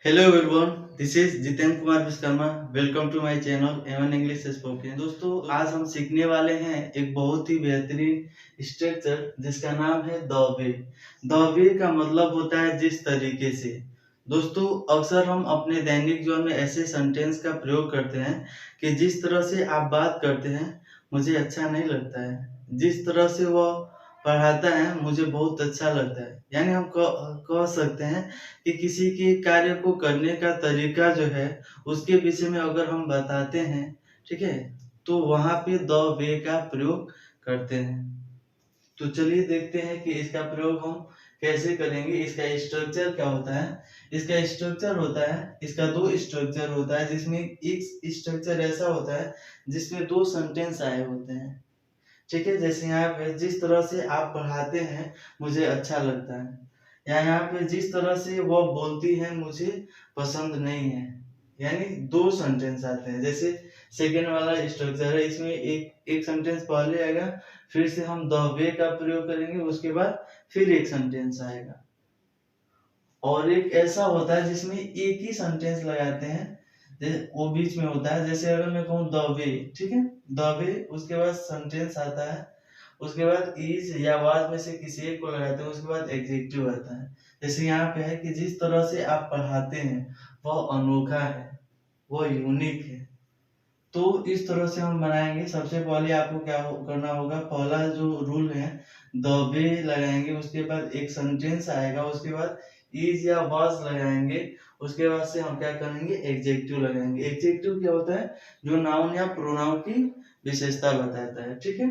Hello everyone, this is Jitendra Kumar Vishwakarma. Welcome to my channel Avon English spoken. दोस्तों, आज हम सीखने वाले हैं एक बहुत ही बेहतरीन स्ट्रक्चर जिसका नाम है द वे। द वे का मतलब होता है जिस तरीके से। दोस्तों, अक्सर हम अपने दैनिक जीवन में ऐसे सेंटेंस का प्रयोग करते हैं कि जिस तरह से आप बात करते हैं मुझे अच्छा नहीं लगता है, जिस तरह से वह पढ़ाता है मुझे बहुत अच्छा लगता है। यानी हम कह सकते हैं कि किसी के कार्य को करने का तरीका जो है उसके विषय में अगर हम बताते हैं, ठीक है, तो वहाँ पे द वे का प्रयोग करते हैं। तो चलिए देखते हैं कि इसका प्रयोग हम कैसे करेंगे। इसका स्ट्रक्चर क्या होता है? इसका स्ट्रक्चर होता है, इसका दो स्ट्रक्चर होता है, जिसमें एक स्ट्रक्चर ऐसा होता है जिसमें दो सेंटेंस आए होते हैं। ठीक है, जैसे यहाँ पे जिस तरह से आप पढ़ाते हैं मुझे अच्छा लगता है, या यहाँ पे जिस तरह से वो बोलती है मुझे पसंद नहीं है। यानी दो सेंटेंस आते हैं। जैसे सेकेंड वाला स्ट्रक्चर है, इसमें एक एक सेंटेंस पहले आएगा, फिर से हम द वे का प्रयोग करेंगे, उसके बाद फिर एक सेंटेंस आएगा। और एक ऐसा होता है जिसमें एक ही सेंटेंस लगाते हैं, वो बीच में होता है। जैसे अगर मैं कहूँ द वे, ठीक है, द वे, उसके बाद सेंटेंस आता है, उसके बाद इज या वाज में से किसी एक को लगाते हैं, उसके बाद एग्जेक्टिव आता है। जैसे यहाँ पे है कि जिस तरह से आप पढ़ाते हैं वह अनोखा है, वह यूनिक है। तो इस तरह से हम बनाएंगे। सबसे पहले आपको क्या करना होगा, पहला जो रूल है, द वे लगाएंगे, उसके बाद एक सेंटेंस आएगा, उसके बाद इज या वाज लगाएंगे, उसके बाद से हम क्या करेंगे, एग्जेक्टिव लगाएंगे। एग्जेक्टिव क्या होता है? जो नाउन या प्रोनाउन की विशेषता बताता है, ठीक है।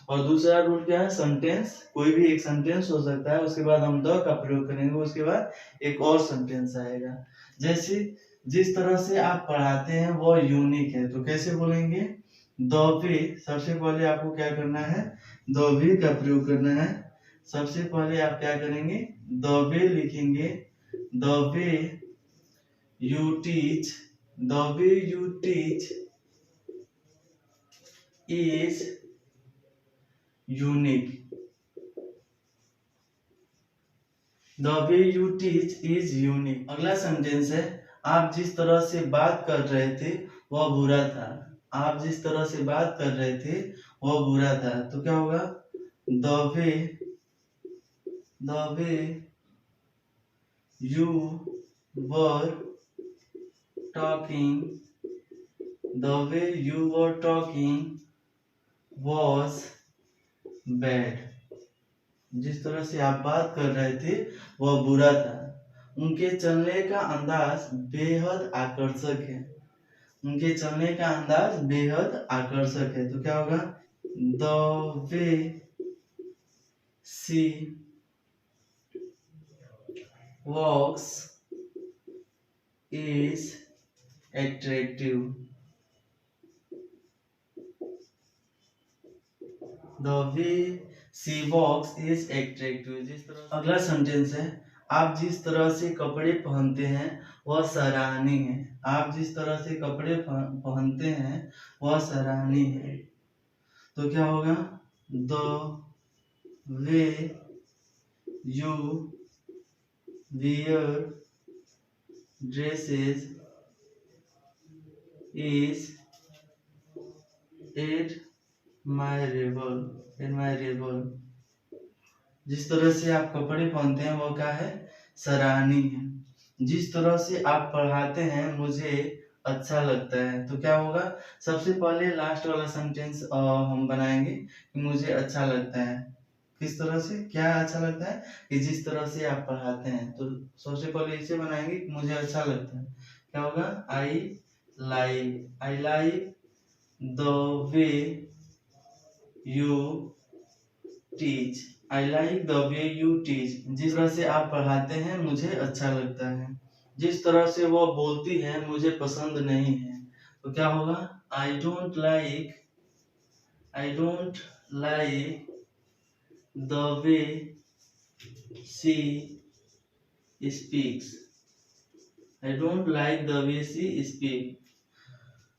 और दूसरा रूल क्या है, सेंटेंस, कोई भी एक सेंटेंस हो सकता है, उसके बाद हम द का प्रयोग करेंगे, उसके बाद एक और सेंटेंस आएगा। जैसे जिस तरह से आप पढ़ाते हैं वो यूनिक है, तो कैसे बोलेंगे, द वे। सबसे पहले आपको क्या करना है, द वे का प्रयोग करना है। सबसे पहले आप क्या करेंगे, द वे लिखेंगे, the way you teach, the way you teach is unique, the way you teach is unique. अगला सेंटेंस है, आप जिस तरह से बात कर रहे थे वह बुरा था। आप जिस तरह से बात कर रहे थे वह बुरा था, तो क्या होगा, the way, the way you were talking, the way you were talking was bad. जिस तरह से आप बात कर रहे थे वह बुरा था। उनके चलने का अंदाज बेहद आकर्षक है, उनके चलने का अंदाज बेहद आकर्षक है, तो क्या होगा, the way she walks is attractive, the way she walks is attractive. जिस तरह, अगला सेंटेंस है, आप जिस तरह से कपड़े पहनते हैं वह सराहनीय है। आप जिस तरह से कपड़े पहनते हैं वह सराहनीय है, तो क्या होगा, the way you wear dresses is admirable, admirable. जिस तरह से आप कपड़े पहनते हैं वो क्या है, सराहनीय है। जिस तरह से आप पढ़ाते हैं मुझे अच्छा लगता है, तो क्या होगा, सबसे पहले लास्ट वाला सेंटेंस हम बनाएंगे कि मुझे अच्छा लगता है। किस तरह से, क्या अच्छा लगता है, कि जिस तरह से आप पढ़ाते हैं। तो सबसे पहले इसे बनाएंगे कि मुझे अच्छा लगता है, क्या होगा, I like the way you teach, I like the way you teach. जिस तरह से आप पढ़ाते हैं मुझे अच्छा लगता है। जिस तरह से वो बोलती है मुझे पसंद नहीं है, तो क्या होगा, I don't like, I don't like the way she speaks, I don't like the way she speak.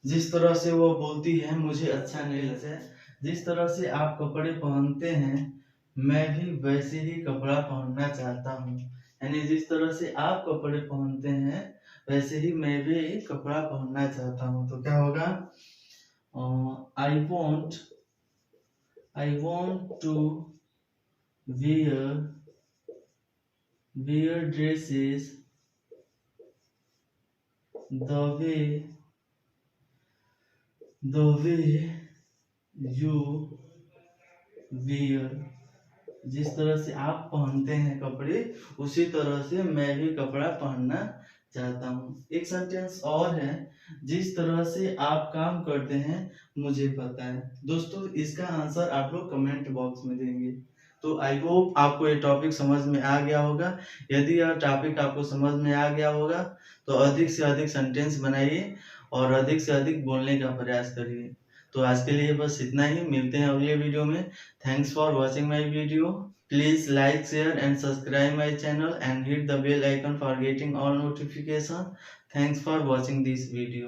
जिस तरह से वो बोलती है मुझे अच्छा नहीं लगता है। जिस तरह से आप कपड़े पहनते हैं मैं भी वैसे ही कपड़ा पहनना चाहता हूँ। यानी जिस तरह से आप कपड़े पहनते हैं वैसे ही मैं भी कपड़ा पहनना चाहता हूँ। तो क्या होगा? I want to wear dresses the way you wear। जिस तरह से आप पहनते हैं कपड़े, उसी तरह से मैं भी कपड़ा पहनना चाहता हूँ। एक सेंटेंस और है, जिस तरह से आप काम करते हैं मुझे पता है। दोस्तों, इसका आंसर आप लोग कमेंट बॉक्स में देंगे। तो आई होप आपको ये टॉपिक समझ में आ गया होगा। यदि यह टॉपिक आपको समझ में आ गया होगा तो अधिक से अधिक सेंटेंस बनाइए और अधिक से अधिक बोलने का प्रयास करिए। तो आज के लिए बस इतना ही, मिलते हैं अगले वीडियो में। Thanks for watching my video. Please like, share and subscribe my channel and hit the bell icon for getting all notification. Thanks for watching this video.